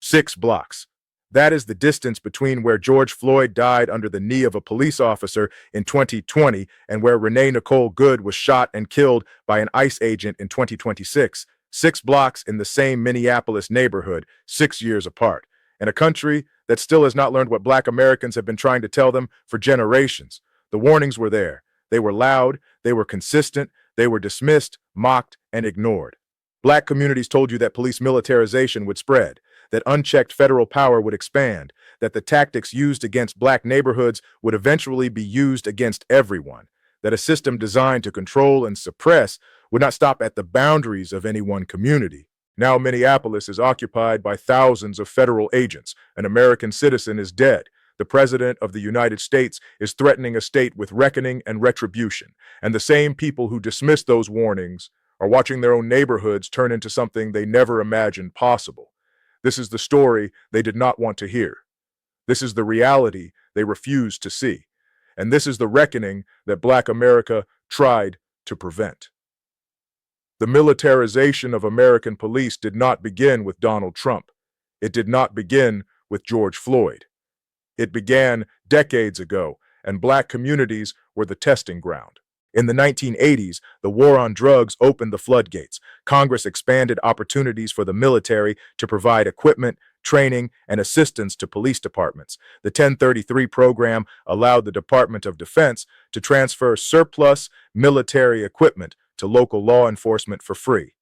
6 blocks. That is the distance between where George Floyd died under the knee of a police officer in 2020 and where Renee Good was shot and killed by an ICE agent in 2026. 6 blocks in the same Minneapolis neighborhood, 6 years apart. In a country that still has not learned what Black Americans have been trying to tell them for generations. The warnings were there. They were loud, they were consistent, they were dismissed, mocked, and ignored. Black communities told you that police militarization would spread, that unchecked federal power would expand, that the tactics used against Black neighborhoods would eventually be used against everyone, that a system designed to control and suppress would not stop at the boundaries of any one community. Now Minneapolis is occupied by thousands of federal agents. An American citizen is dead. The President of the United States is threatening a state with reckoning and retribution. And the same people who dismiss those warnings are watching their own neighborhoods turn into something they never imagined possible. This is the story they did not want to hear. This is the reality they refused to see. And this is the reckoning that Black America tried to prevent. The militarization of American police did not begin with Donald Trump. It did not begin with George Floyd. It began decades ago, and Black communities were the testing ground. In the 1980s, the war on drugs opened the floodgates. Congress expanded opportunities for the military to provide equipment, training, and assistance to police departments. The 1033 program allowed the Department of Defense to transfer surplus military equipment to local law enforcement for free.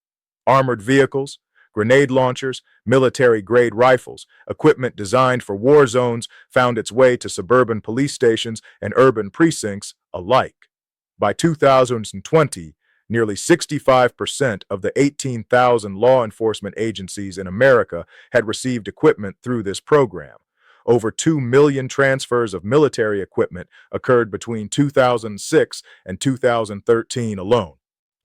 Armored vehicles, grenade launchers, military-grade rifles, equipment designed for war zones found its way to suburban police stations and urban precincts alike. By 2020, nearly 65% of the 18,000 law enforcement agencies in America had received equipment through this program. Over 2 million transfers of military equipment occurred between 2006 and 2013 alone.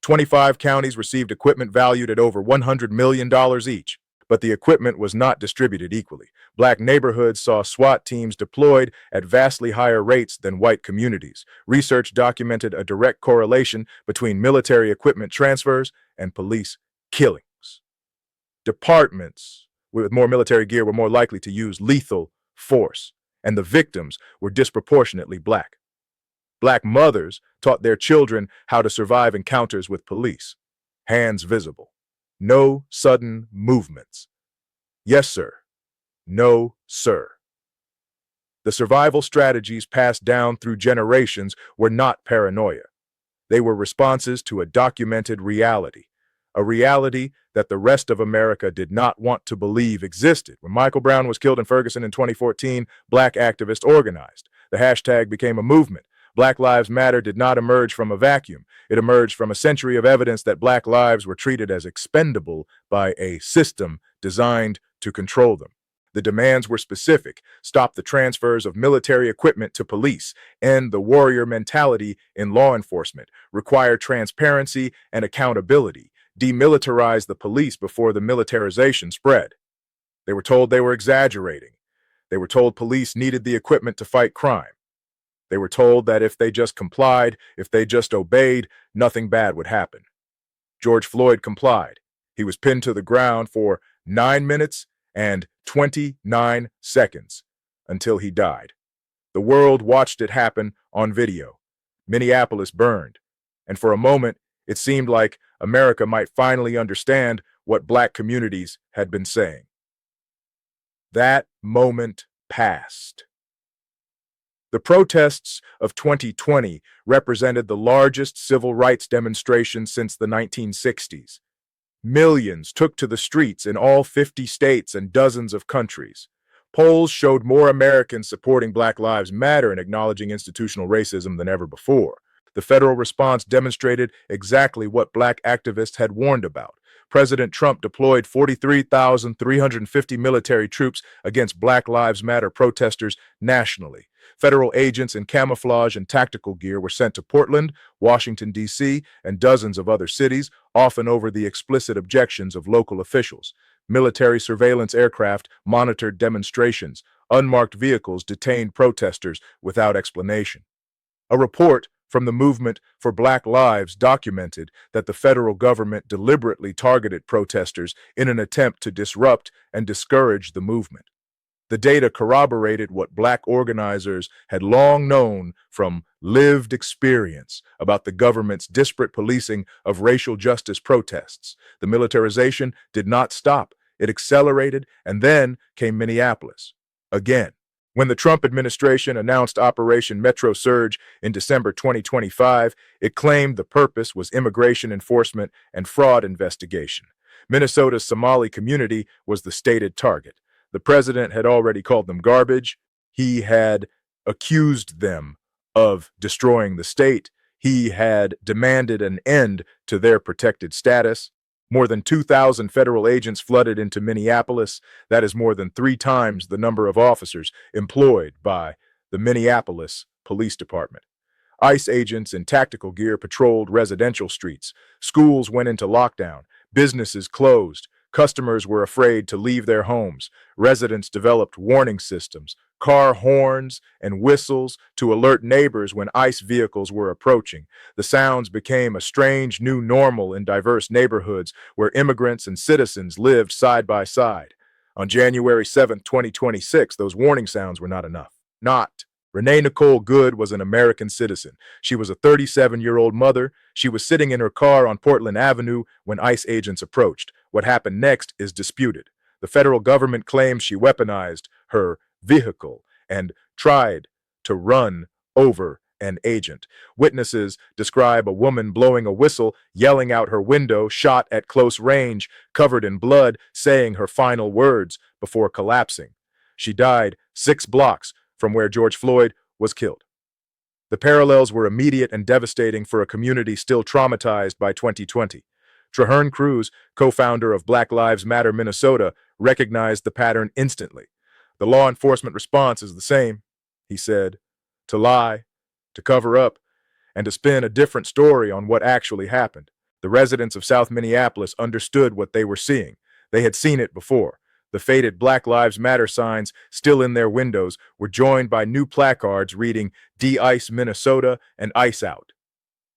25 counties received equipment valued at over $100 million each, but the equipment was not distributed equally. Black neighborhoods saw SWAT teams deployed at vastly higher rates than white communities. Research documented a direct correlation between military equipment transfers and police killings. Departments with more military gear were more likely to use lethal force, and the victims were disproportionately Black. Black mothers taught their children how to survive encounters with police. Hands visible. No sudden movements. Yes, sir. No, sir. The survival strategies passed down through generations were not paranoia. They were responses to a documented reality, a reality that the rest of America did not want to believe existed. When Michael Brown was killed in Ferguson in 2014, Black activists organized. The hashtag became a movement. Black Lives Matter did not emerge from a vacuum. It emerged from a century of evidence that Black lives were treated as expendable by a system designed to control them. The demands were specific: stop the transfers of military equipment to police, end the warrior mentality in law enforcement, require transparency and accountability, demilitarize the police before the militarization spread. They were told they were exaggerating. They were told police needed the equipment to fight crime. They were told that if they just complied, if they just obeyed, nothing bad would happen. George Floyd complied. He was pinned to the ground for 9 minutes and 29 seconds until he died. The world watched it happen on video. Minneapolis burned. And for a moment, it seemed like America might finally understand what Black communities had been saying. That moment passed. The protests of 2020 represented the largest civil rights demonstration since the 1960s. Millions took to the streets in all 50 states and dozens of countries. Polls showed more Americans supporting Black Lives Matter and acknowledging institutional racism than ever before. The federal response demonstrated exactly what Black activists had warned about. President Trump deployed 43,350 military troops against Black Lives Matter protesters nationally. Federal agents in camouflage and tactical gear were sent to Portland, Washington, D.C., and dozens of other cities, often over the explicit objections of local officials. Military surveillance aircraft monitored demonstrations. Unmarked vehicles detained protesters without explanation. A report from the movement for Black Lives documented that the federal government deliberately targeted protesters in an attempt to disrupt and discourage the movement. The data corroborated what Black organizers had long known from lived experience about the government's disparate policing of racial justice protests. The militarization did not stop. It accelerated, and then came Minneapolis. Again, when the Trump administration announced Operation Metro Surge in December 2025, it claimed the purpose was immigration enforcement and fraud investigation. Minnesota's Somali community was the stated target. The president had already called them garbage. He had accused them of destroying the state. He had demanded an end to their protected status. More than 2,000 federal agents flooded into Minneapolis. That is more than 3 times the number of officers employed by the Minneapolis Police Department. ICE agents in tactical gear patrolled residential streets. Schools went into lockdown. Businesses closed. Customers were afraid to leave their homes. Residents developed warning systems, car horns, and whistles to alert neighbors when ICE vehicles were approaching. The sounds became a strange new normal in diverse neighborhoods where immigrants and citizens lived side by side. On January 7, 2026, those warning sounds were not enough. Renee Good was an American citizen. She was a 37-year-old mother. She was sitting in her car on Portland Avenue when ICE agents approached. What happened next is disputed. The federal government claims she weaponized her vehicle and tried to run over an agent. Witnesses describe a woman blowing a whistle, yelling out her window, shot at close range, covered in blood, saying her final words before collapsing. She died 6 blocks from where George Floyd was killed. The parallels were immediate and devastating for a community still traumatized by 2020. Traherne Cruz, co-founder of Black Lives Matter Minnesota, recognized the pattern instantly. The law enforcement response is the same, he said, to lie, to cover up, and to spin a different story on what actually happened. The residents of South Minneapolis understood what they were seeing. They had seen it before. The faded Black Lives Matter signs still in their windows were joined by new placards reading "De-ICE Minnesota" and "ICE Out."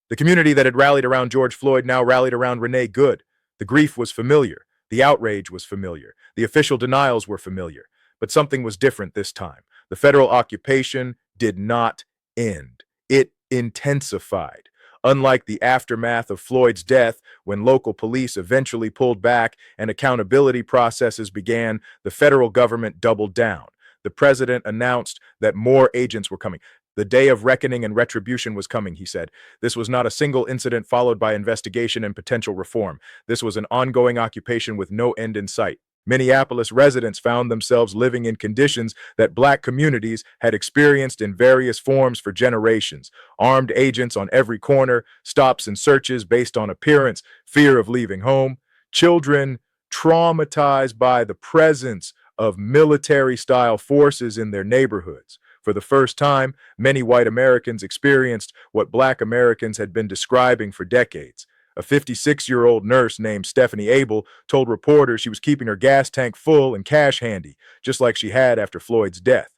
The community that had rallied around George Floyd now rallied around Renee Good. The grief was familiar. The outrage was familiar. The official denials were familiar. But something was different this time. The federal occupation did not end. It intensified. Unlike the aftermath of Floyd's death, when local police eventually pulled back and accountability processes began, the federal government doubled down. The president announced that more agents were coming. The day of reckoning and retribution was coming, he said. This was not a single incident followed by investigation and potential reform. This was an ongoing occupation with no end in sight. Minneapolis residents found themselves living in conditions that Black communities had experienced in various forms for generations. Armed agents on every corner, stops and searches based on appearance, fear of leaving home. Children traumatized by the presence of military-style forces in their neighborhoods. For the first time, many white Americans experienced what Black Americans had been describing for decades. A 56-year-old nurse named Stephanie Abel told reporters she was keeping her gas tank full and cash handy, just like she had after Floyd's death.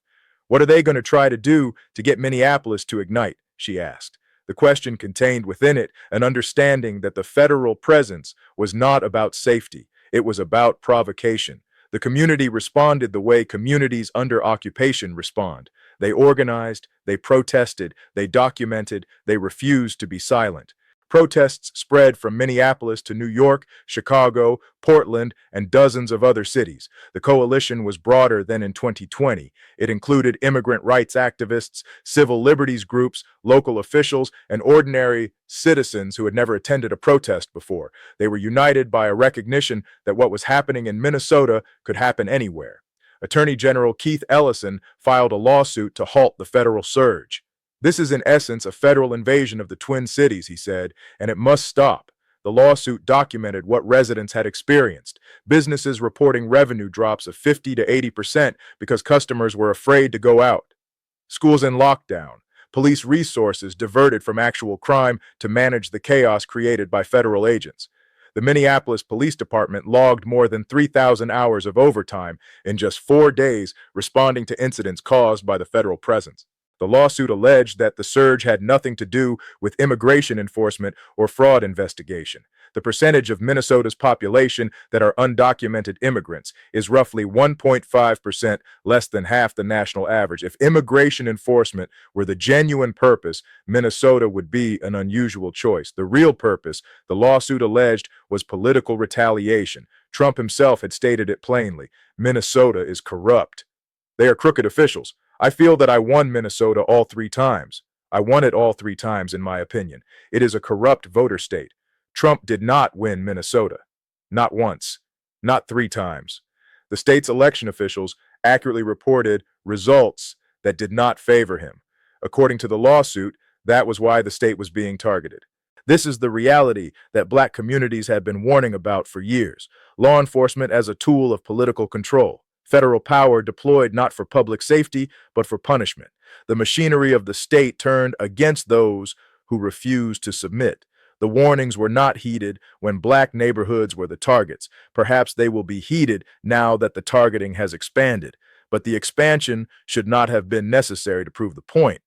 What are they going to try to do to get Minneapolis to ignite? She asked. The question contained within it an understanding that the federal presence was not about safety. It was about provocation. The community responded the way communities under occupation respond. They organized, they protested, they documented, they refused to be silent. Protests spread from Minneapolis to New York, Chicago, Portland, and dozens of other cities. The coalition was broader than in 2020. It included immigrant rights activists, civil liberties groups, local officials, and ordinary citizens who had never attended a protest before. They were united by a recognition that what was happening in Minnesota could happen anywhere. Attorney General Keith Ellison filed a lawsuit to halt the federal surge. This is in essence a federal invasion of the Twin Cities, he said, and it must stop. The lawsuit documented what residents had experienced. Businesses reporting revenue drops of 50 to 80% because customers were afraid to go out. Schools in lockdown. Police resources diverted from actual crime to manage the chaos created by federal agents. The Minneapolis Police Department logged more than 3,000 hours of overtime in just 4 days responding to incidents caused by the federal presence. The lawsuit alleged that the surge had nothing to do with immigration enforcement or fraud investigation. The percentage of Minnesota's population that are undocumented immigrants is roughly 1.5%, less than half the national average. If immigration enforcement were the genuine purpose, Minnesota would be an unusual choice. The real purpose, the lawsuit alleged, was political retaliation. Trump himself had stated it plainly. Minnesota is corrupt. They are crooked officials. I feel that I won Minnesota all 3 times. I won it all 3 times, in my opinion. It is a corrupt voter state. Trump did not win Minnesota. Not once. Not 3 times. The state's election officials accurately reported results that did not favor him. According to the lawsuit, that was why the state was being targeted. This is the reality that black communities have been warning about for years. Law enforcement as a tool of political control. Federal power deployed not for public safety, but for punishment. The machinery of the state turned against those who refused to submit. The warnings were not heeded when black neighborhoods were the targets. Perhaps they will be heeded now that the targeting has expanded. But the expansion should not have been necessary to prove the point.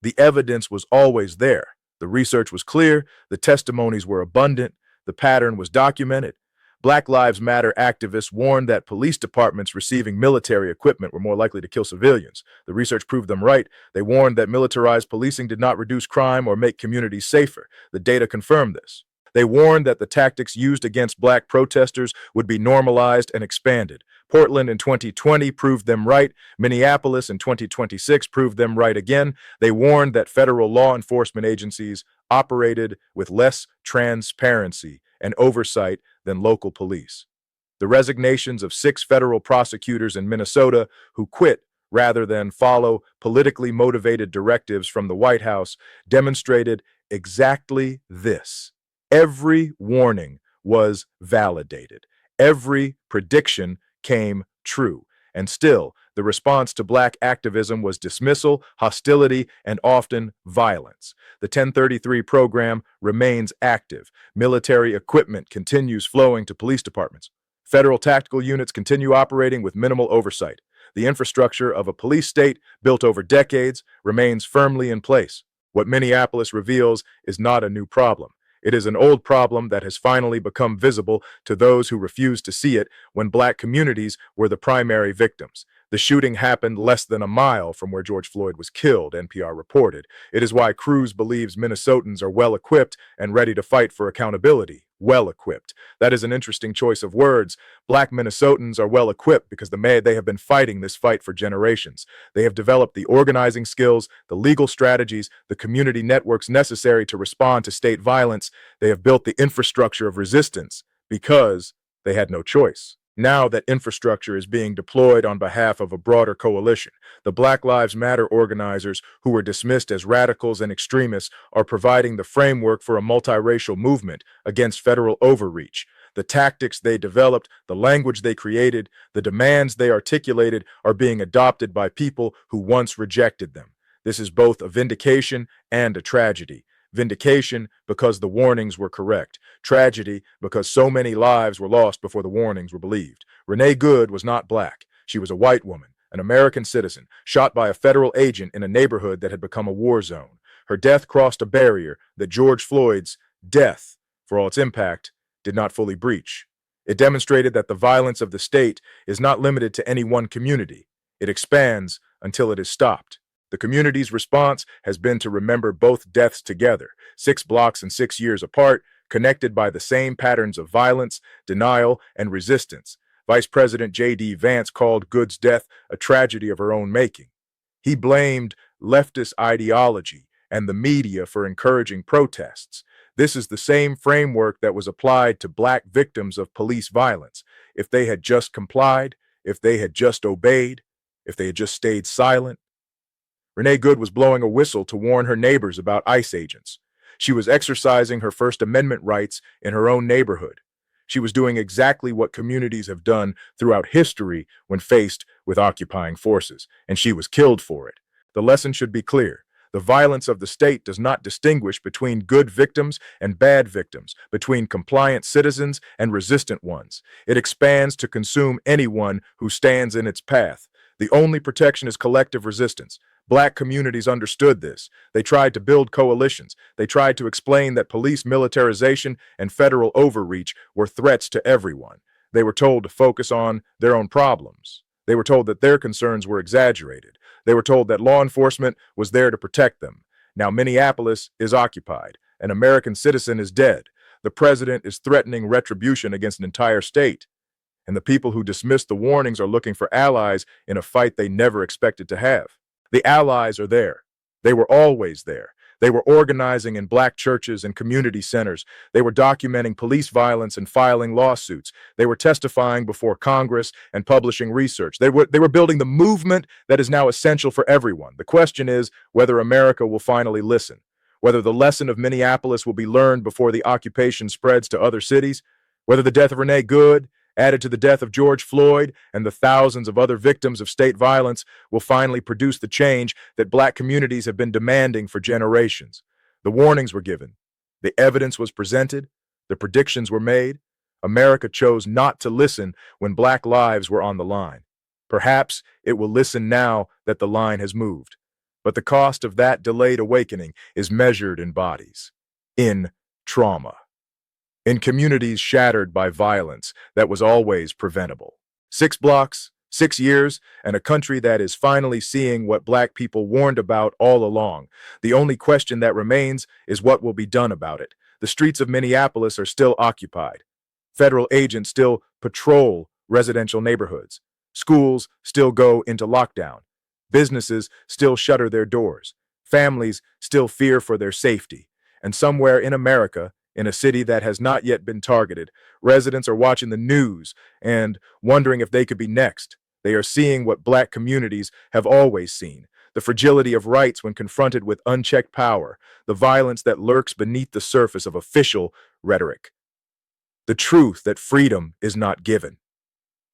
The evidence was always there. The research was clear, the testimonies were abundant, the pattern was documented. Black Lives Matter activists warned that police departments receiving military equipment were more likely to kill civilians. The research proved them right. They warned that militarized policing did not reduce crime or make communities safer. The data confirmed this. They warned that the tactics used against black protesters would be normalized and expanded. Portland in 2020 proved them right. Minneapolis in 2026 proved them right again. They warned that federal law enforcement agencies operated with less transparency and oversight than local police. The resignations of 6 federal prosecutors in Minnesota who quit rather than follow politically motivated directives from the White House demonstrated exactly this. Every warning was validated. Every prediction came true. And still, the response to black activism was dismissal, hostility, and often violence. The 1033 program remains active. Military equipment continues flowing to police departments. Federal tactical units continue operating with minimal oversight. The infrastructure of a police state built over decades remains firmly in place. What Minneapolis reveals is not a new problem. It is an old problem that has finally become visible to those who refused to see it when black communities were the primary victims. The shooting happened less than a mile from where George Floyd was killed, NPR reported. It is why Cruz believes Minnesotans are well-equipped and ready to fight for accountability. Well-equipped. That is an interesting choice of words. Black Minnesotans are well-equipped because they have been fighting this fight for generations. They have developed the organizing skills, the legal strategies, the community networks necessary to respond to state violence. They have built the infrastructure of resistance because they had no choice. Now that infrastructure is being deployed on behalf of a broader coalition, the Black Lives Matter organizers, who were dismissed as radicals and extremists, are providing the framework for a multiracial movement against federal overreach. The tactics they developed, the language they created, the demands they articulated are being adopted by people who once rejected them. This is both a vindication and a tragedy. Vindication because the warnings were correct. Tragedy because so many lives were lost before the warnings were believed. Renee Good was not black. She was a white woman, an American citizen, shot by a federal agent in a neighborhood that had become a war zone. Her death crossed a barrier that George Floyd's death, for all its impact, did not fully breach. It demonstrated that the violence of the state is not limited to any one community. It expands until it is stopped. The community's response has been to remember both deaths together, 6 blocks and 6 years apart, connected by the same patterns of violence, denial, and resistance. Vice President J.D. Vance called Good's death a tragedy of her own making. He blamed leftist ideology and the media for encouraging protests. This is the same framework that was applied to black victims of police violence. If they had just complied, if they had just obeyed, if they had just stayed silent. Renee Good was blowing a whistle to warn her neighbors about ICE agents. She was exercising her First Amendment rights in her own neighborhood. She was doing exactly what communities have done throughout history when faced with occupying forces, and she was killed for it. The lesson should be clear. The violence of the state does not distinguish between good victims and bad victims, between compliant citizens and resistant ones. It expands to consume anyone who stands in its path. The only protection is collective resistance. Black communities understood this. They tried to build coalitions. They tried to explain that police militarization and federal overreach were threats to everyone. They were told to focus on their own problems. They were told that their concerns were exaggerated. They were told that law enforcement was there to protect them. Now Minneapolis is occupied. An American citizen is dead. The president is threatening retribution against an entire state. And the people who dismissed the warnings are looking for allies in a fight they never expected to have. The allies are there. They were always there. They were organizing in Black churches and community centers. They were documenting police violence and filing lawsuits. They were testifying before Congress and publishing research. They were building the movement that is now essential for everyone. The question is whether America will finally listen, whether the lesson of Minneapolis will be learned before the occupation spreads to other cities, whether the death of Renee Good, added to the death of George Floyd and the thousands of other victims of state violence, will finally produce the change that Black communities have been demanding for generations. The warnings were given. The evidence was presented. The predictions were made. America chose not to listen when Black lives were on the line. Perhaps it will listen now that the line has moved. But the cost of that delayed awakening is measured in bodies, in trauma, in communities shattered by violence that was always preventable. 6 blocks, 6 years, and a country that is finally seeing what Black people warned about all along. The only question that remains is what will be done about it. The streets of Minneapolis are still occupied. Federal agents still patrol residential neighborhoods. Schools still go into lockdown. Businesses still shutter their doors. Families still fear for their safety. And somewhere in America, in a city that has not yet been targeted, residents are watching the news and wondering if they could be next. They are seeing what Black communities have always seen: the fragility of rights when confronted with unchecked power, the violence that lurks beneath the surface of official rhetoric, the truth that freedom is not given.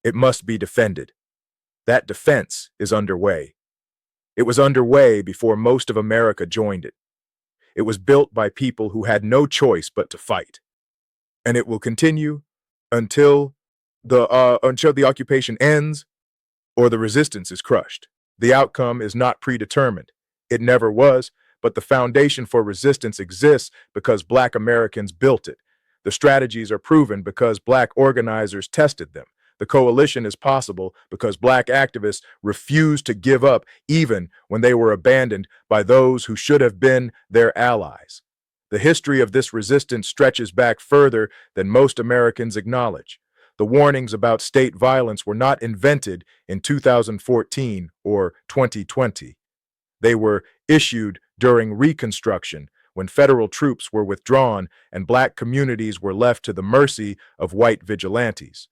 It must be defended. That defense is underway. It was underway before most of America joined it. It was built by people who had no choice but to fight. And it will continue until the occupation ends or the resistance is crushed. The outcome is not predetermined. It never was, but the foundation for resistance exists because Black Americans built it. The strategies are proven because Black organizers tested them. The coalition is possible because Black activists refused to give up even when they were abandoned by those who should have been their allies. The history of this resistance stretches back further than most Americans acknowledge. The warnings about state violence were not invented in 2014 or 2020. They were issued during Reconstruction, when federal troops were withdrawn and Black communities were left to the mercy of white vigilantes.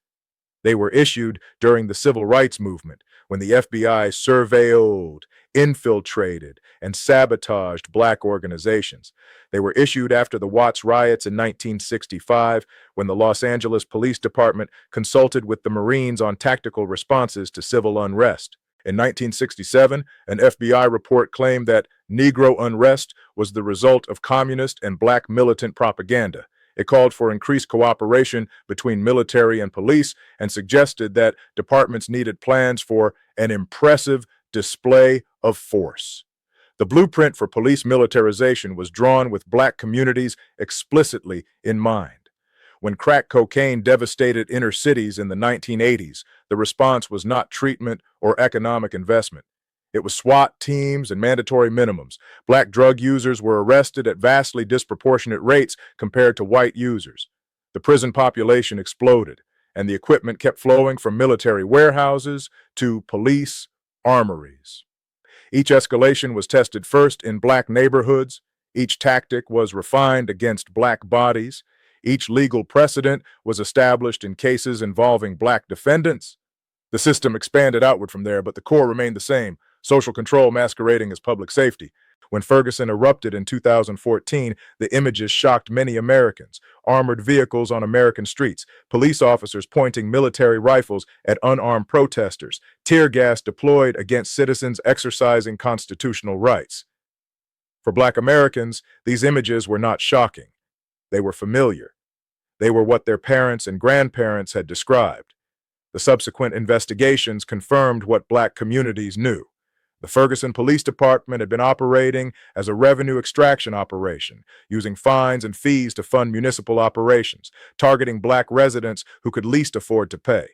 They were issued during the Civil Rights Movement, when the FBI surveilled, infiltrated, and sabotaged Black organizations. They were issued after the Watts riots in 1965, when the Los Angeles Police Department consulted with the Marines on tactical responses to civil unrest. In 1967, an FBI report claimed that Negro unrest was the result of communist and Black militant propaganda. It called for increased cooperation between military and police and suggested that departments needed plans for an impressive display of force. The blueprint for police militarization was drawn with Black communities explicitly in mind. When crack cocaine devastated inner cities in the 1980s, the response was not treatment or economic investment. It was SWAT teams and mandatory minimums. Black drug users were arrested at vastly disproportionate rates compared to white users. The prison population exploded, and the equipment kept flowing from military warehouses to police armories. Each escalation was tested first in Black neighborhoods. Each tactic was refined against Black bodies. Each legal precedent was established in cases involving Black defendants. The system expanded outward from there, but the core remained the same: social control masquerading as public safety. When Ferguson erupted in 2014, the images shocked many Americans. Armored vehicles on American streets, police officers pointing military rifles at unarmed protesters, tear gas deployed against citizens exercising constitutional rights. For Black Americans, these images were not shocking. They were familiar. They were what their parents and grandparents had described. The subsequent investigations confirmed what Black communities knew. The Ferguson Police Department had been operating as a revenue extraction operation, using fines and fees to fund municipal operations, targeting black residents who could least afford to pay.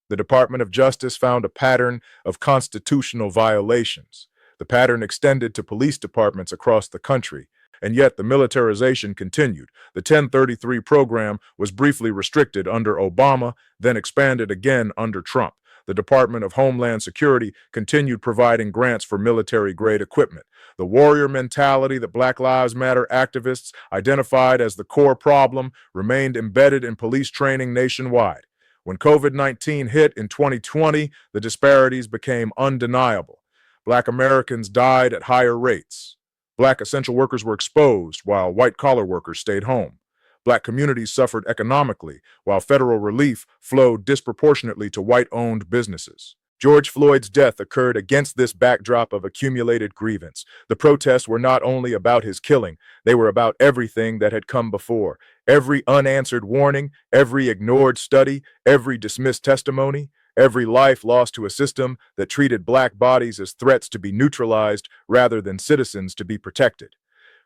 The Department of Justice found a pattern of constitutional violations. The pattern extended to police departments across the country, and yet the militarization continued. The 1033 program was briefly restricted under Obama, then expanded again under Trump. The Department of Homeland Security continued providing grants for military-grade equipment. The warrior mentality that Black Lives Matter activists identified as the core problem remained embedded in police training nationwide. When COVID-19 hit in 2020, the disparities became undeniable. Black Americans died at higher rates. Black essential workers were exposed while white-collar workers stayed home. Black communities suffered economically while federal relief flowed disproportionately to white-owned businesses. George Floyd's death occurred against this backdrop of accumulated grievance. The protests were not only about his killing, they were about everything that had come before. Every unanswered warning, every ignored study, every dismissed testimony, every life lost to a system that treated black bodies as threats to be neutralized rather than citizens to be protected.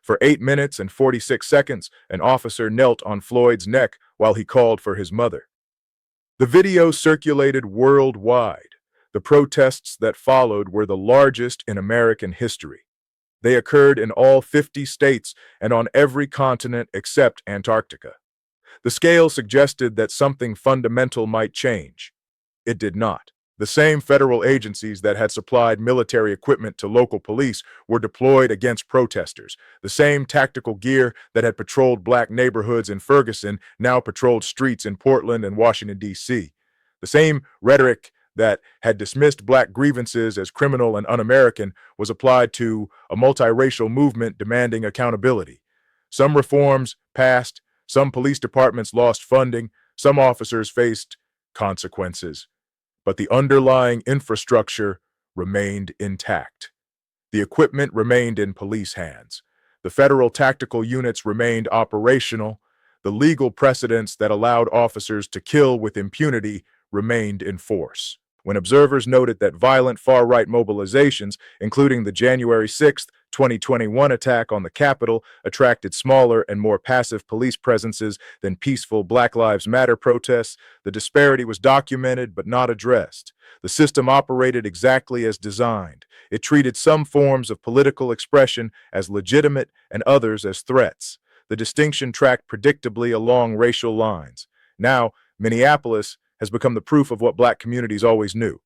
For 8 minutes and 46 seconds, an officer knelt on Floyd's neck while he called for his mother. The video circulated worldwide. The protests that followed were the largest in American history. They occurred in all 50 states and on every continent except Antarctica. The scale suggested that something fundamental might change. It did not. The same federal agencies that had supplied military equipment to local police were deployed against protesters. The same tactical gear that had patrolled black neighborhoods in Ferguson now patrolled streets in Portland and Washington, D.C. The same rhetoric that had dismissed black grievances as criminal and un-American was applied to a multiracial movement demanding accountability. Some reforms passed, some police departments lost funding, some officers faced consequences. But the underlying infrastructure remained intact. The equipment remained in police hands. The federal tactical units remained operational. The legal precedents that allowed officers to kill with impunity remained in force. When observers noted that violent far-right mobilizations, including the January 6, 2021 attack on the Capitol, attracted smaller and more passive police presences than peaceful Black Lives Matter protests, the disparity was documented but not addressed. The system operated exactly as designed. It treated some forms of political expression as legitimate and others as threats. The distinction tracked predictably along racial lines. Now, Minneapolis has become the proof of what black communities always knew.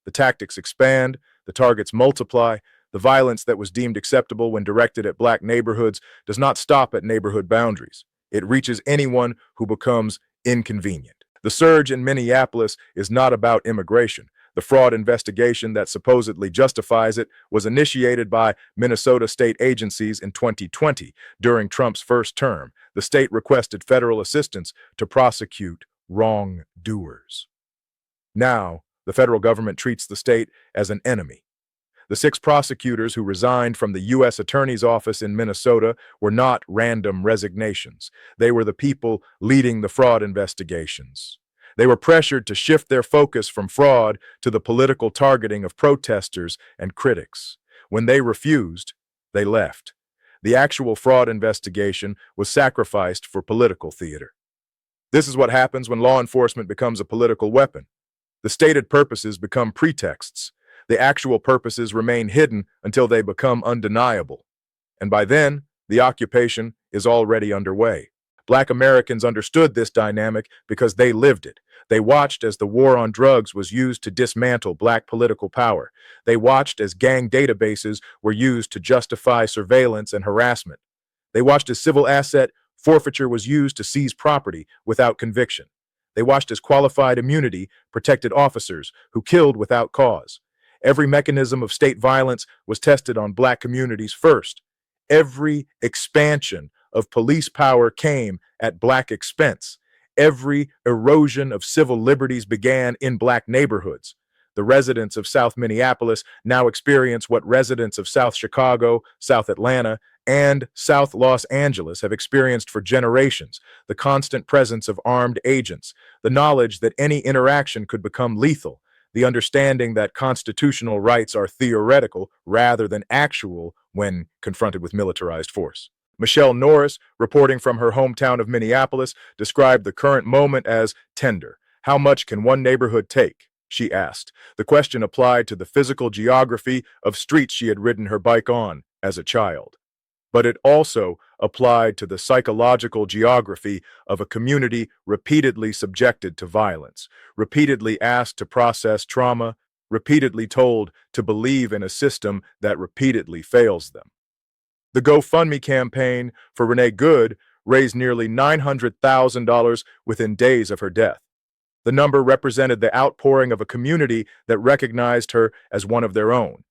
The tactics expand, the targets multiply, the violence that was deemed acceptable when directed at black neighborhoods does not stop at neighborhood boundaries. It reaches anyone who becomes inconvenient. The surge in Minneapolis is not about immigration. The fraud investigation that supposedly justifies it was initiated by Minnesota state agencies in 2020 during Trump's first term. The state requested federal assistance to prosecute wrongdoers. Now, the federal government treats the state as an enemy. The 6 prosecutors who resigned from the U.S. Attorney's Office in Minnesota were not random resignations. They were the people leading the fraud investigations. They were pressured to shift their focus from fraud to the political targeting of protesters and critics. When they refused, they left. The actual fraud investigation was sacrificed for political theater. This is what happens when law enforcement becomes a political weapon. The stated purposes become pretexts. The actual purposes remain hidden until they become undeniable. And by then, the occupation is already underway. Black Americans understood this dynamic because they lived it. They watched as the war on drugs was used to dismantle black political power. They watched as gang databases were used to justify surveillance and harassment. They watched as civil asset forfeiture was used to seize property without conviction. They watched as qualified immunity protected officers who killed without cause. Every mechanism of state violence was tested on black communities first. Every expansion of police power came at black expense. Every erosion of civil liberties began in black neighborhoods. The residents of South Minneapolis now experience what residents of South Chicago, South Atlanta, and South Los Angeles have experienced for generations: the constant presence of armed agents, the knowledge that any interaction could become lethal, the understanding that constitutional rights are theoretical rather than actual when confronted with militarized force. Michelle Norris, reporting from her hometown of Minneapolis, described the current moment as tender. How much can one neighborhood take? She asked. The question applied to the physical geography of streets she had ridden her bike on as a child. But it also applied to the psychological geography of a community repeatedly subjected to violence, repeatedly asked to process trauma, repeatedly told to believe in a system that repeatedly fails them. The GoFundMe campaign for Renee Good raised nearly $900,000 within days of her death. The number represented the outpouring of a community that recognized her as one of their own.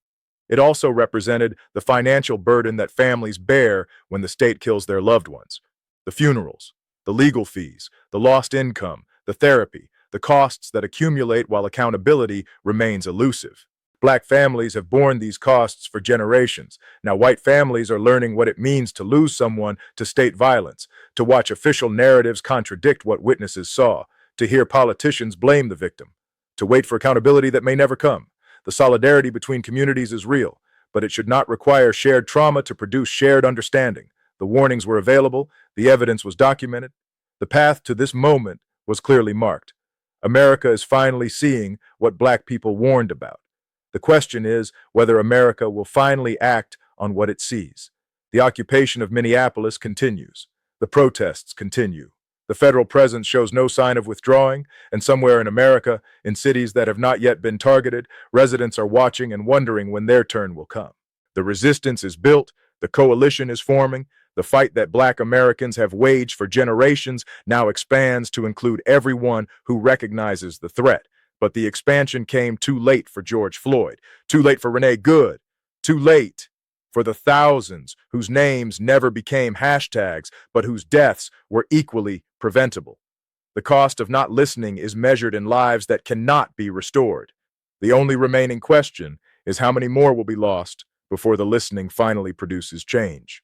It also represented the financial burden that families bear when the state kills their loved ones. The funerals, the legal fees, the lost income, the therapy, the costs that accumulate while accountability remains elusive. Black families have borne these costs for generations. Now white families are learning what it means to lose someone to state violence, to watch official narratives contradict what witnesses saw, to hear politicians blame the victim, to wait for accountability that may never come. The solidarity between communities is real, but it should not require shared trauma to produce shared understanding. The warnings were available, the evidence was documented. The path to this moment was clearly marked. America is finally seeing what Black people warned about. The question is whether America will finally act on what it sees. The occupation of Minneapolis continues. The protests continue. The federal presence shows no sign of withdrawing, and somewhere in America, in cities that have not yet been targeted, residents are watching and wondering when their turn will come. The resistance is built, the coalition is forming, the fight that Black Americans have waged for generations now expands to include everyone who recognizes the threat. But the expansion came too late for George Floyd, too late for Renee Good, too late for the thousands whose names never became hashtags, but whose deaths were equally preventable. The cost of not listening is measured in lives that cannot be restored. The only remaining question is how many more will be lost before the listening finally produces change.